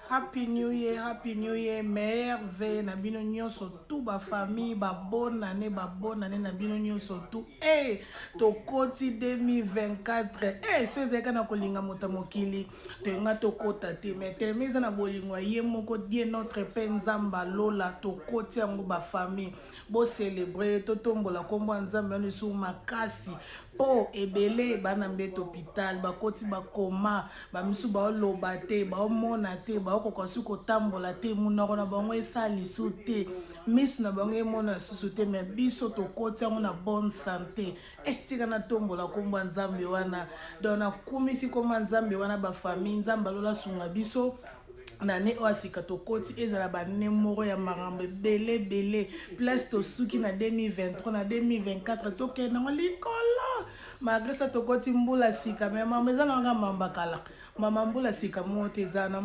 Happy New Year, merveille, na bino nyonso tout ba famille, ba bonne année na bino nyonso tout. Eh, to koti 2024. Eh, so ezeka na kolinga mota mokili, to nga to kota te, mais telemiza na bolingwa ye moko die notre pe nzamba lola to koti yango ba famille. Bo célébrer, to tombola kombo nzamba no su makasi. Po ebele bana mbeto hôpital, ba koti ba koma, ba misu ba loba te, ba mona te, ba ko su ko tambola te, munoko na bango esali su te, misu na bango emona susu te, mais biso to koti yango na bonne santé. Tika na tombola kombo nzambe wana, donc na kumisi kombo nzambe wana ba famille, nzamba lola sunga biso. Nane oasika to koti ezala banene moko ya marambe bele place to suki na 2023 na 2024 to kena ngo likolo malgré ça to koti mbula sika mais mama ezana nga mamba kala mama mbula sika mote ezana